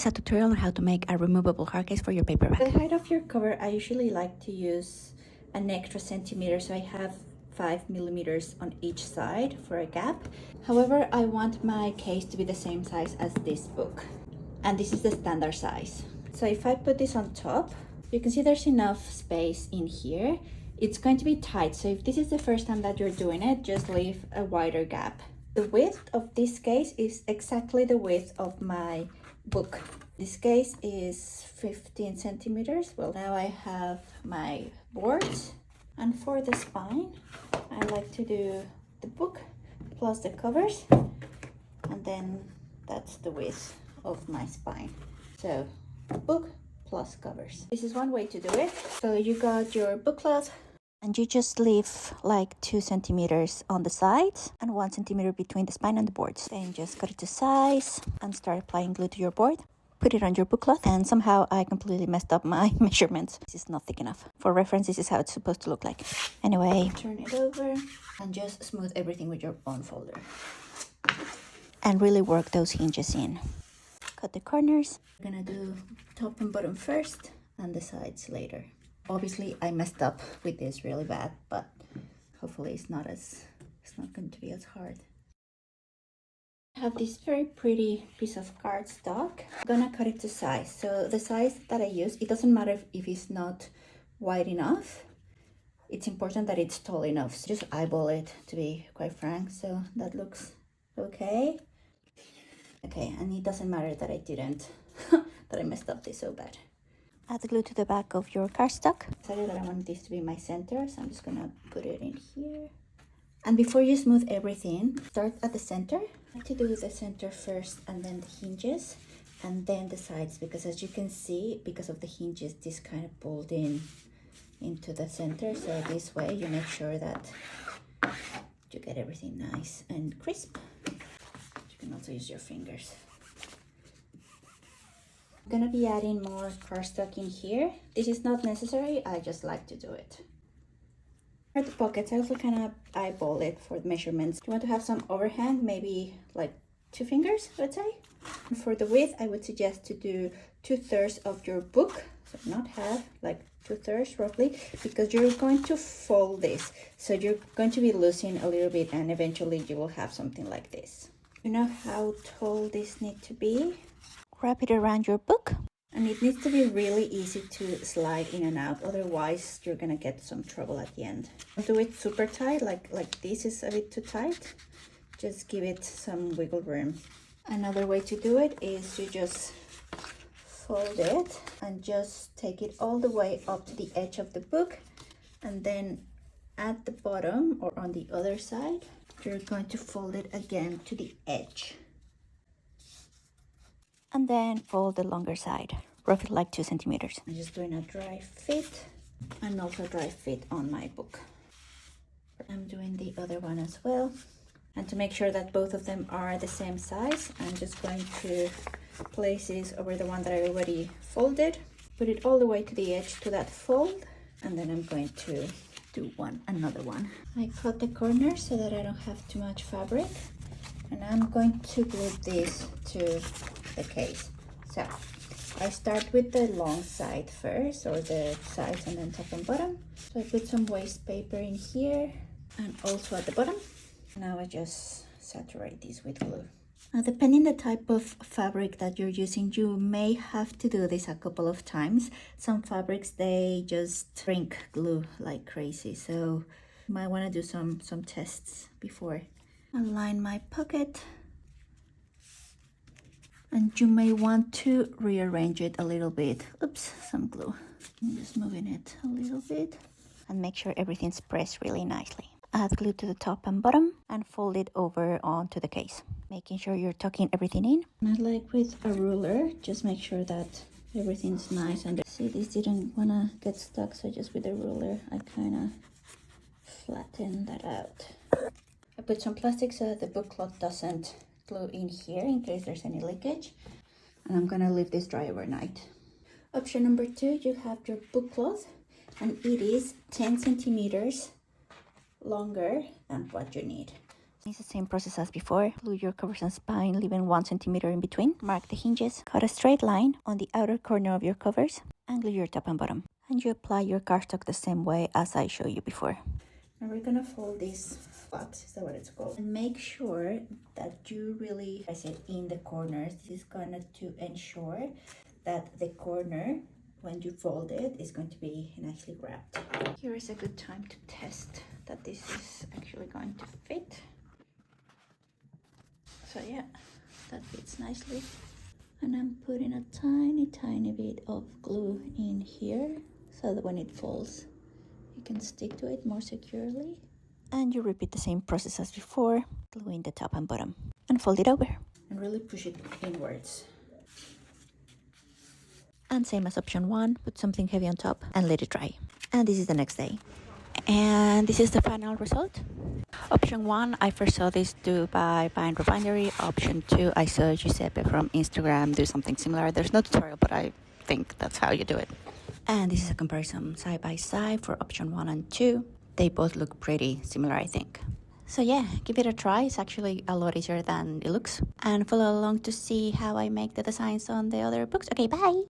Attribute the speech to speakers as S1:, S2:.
S1: is a tutorial on how to make a removable hard case for your paperback. For the height of your cover, I usually like to use an extra centimeter, so I have 5 millimeters on each side for a gap. However, I want my case to be the same size as this book, and this is the standard size. So if I put this on top, you can see there's enough space in here. It's going to be tight, so if this is the first time that you're doing it, just leave a wider gap. The width of this case is exactly the width of my book. This case is 15 centimeters. Well, now I have my boards, and for the spine, I like to do the book plus the covers, and then that's the width of my spine. So book plus covers. This is one way to do it. So you got your book cloth, and you just leave like 2 centimeters on the sides and 1 centimeter between the spine and the boards. Then just cut it to size and start applying glue to your board. Put it on your book cloth, and somehow I completely messed up my measurements. This is not thick enough. For reference, this is how it's supposed to look like. Anyway, turn it over and just smooth everything with your bone folder. And really work those hinges in. Cut the corners. I'm gonna do top and bottom first and the sides later. Obviously, I messed up with this really bad, but hopefully it's not going to be as hard. I have this very pretty piece of cardstock. I'm gonna cut it to size. So the size that I use, it doesn't matter if it's not wide enough. It's important that it's tall enough. So just eyeball it, to be quite frank. So that looks okay. Okay, and it doesn't matter that I didn't, that I messed up this so bad. Add the glue to the back of your cardstock. I decided that I want this to be my center, so I'm just gonna put it in here. And before you smooth everything, start at the center. I like to do the center first and then the hinges and then the sides, because as you can see, because of the hinges, this kind of pulled in into the center. So this way you make sure that you get everything nice and crisp. You can also use your fingers. I'm gonna be adding more cardstock in here. This is not necessary, I just like to do it. For the pockets, I also kind of eyeball it for the measurements. You want to have some overhang, maybe like 2 fingers, let's say. And for the width, I would suggest to do 2/3 of your book, so not half, like 2/3 roughly, because you're going to fold this. So you're going to be losing a little bit, and eventually you will have something like this. You know how tall this needs to be? Wrap it around your book, and it needs to be really easy to slide in and out, otherwise you're gonna get some trouble at the end. Don't do it super tight, like this is a bit too tight. Just give it some wiggle room. Another way to do it is you just fold it and just take it all the way up to the edge of the book, and then at the bottom or on the other side, you're going to fold it again to the edge. And then fold the longer side, roughly like 2 centimeters. I'm just doing a dry fit and also dry fit on my book. I'm doing the other one as well. And to make sure that both of them are the same size, I'm just going to place this over the one that I already folded. Put it all the way to the edge to that fold, and then I'm going to do another one. I cut the corners so that I don't have too much fabric, and I'm going to glue this to the case. So I start with the long side first, or the sides, and then top and bottom. So I put some waste paper in here and also at the bottom. Now I just saturate this with glue. Now, depending the type of fabric that you're using, you may have to do this a couple of times. Some fabrics, they just shrink glue like crazy, so you might want to do some tests before. Align my pocket, and you may want to rearrange it a little bit. Oops, some glue. I'm just moving it a little bit, and make sure everything's pressed really nicely. Add glue to the top and bottom and fold it over onto the case, making sure you're tucking everything in. And I like with a ruler, just make sure that everything's nice. And see, this didn't want to get stuck, so just with the ruler I kind of flatten that out. I put some plastic so that the book cloth doesn't glue in here in case there's any leakage, and I'm gonna leave this dry overnight. Option number 2, you have your book cloth, and it is 10 centimeters longer than what you need. It's the same process as before. Glue your covers and spine, leaving 1 centimeter in between. Mark the hinges. Cut a straight line on the outer corner of your covers and glue your top and bottom. And you apply your cardstock the same way as I showed you before. And we're gonna fold this flat, is that what it's called? And make sure that you really press it in the corners. This is gonna to ensure that the corner, when you fold it, is going to be nicely wrapped. Here is a good time to test that this is actually going to fit. So yeah, that fits nicely. And I'm putting a tiny bit of glue in here so that when it falls, you can stick to it more securely. And you repeat the same process as before, gluing the top and bottom. And fold it over. And really push it inwards. And same as option 1, put something heavy on top and let it dry. And this is the next day. And this is the final result. Option 1, I first saw this do by Binder Bindery. Option 2, I saw Giuseppe from Instagram do something similar. There's no tutorial, but I think that's how you do it. And this is a comparison side by side for option 1 and 2. They both look pretty similar, I think. So yeah, give it a try. It's actually a lot easier than it looks. And follow along to see how I make the designs on the other books. Okay, bye!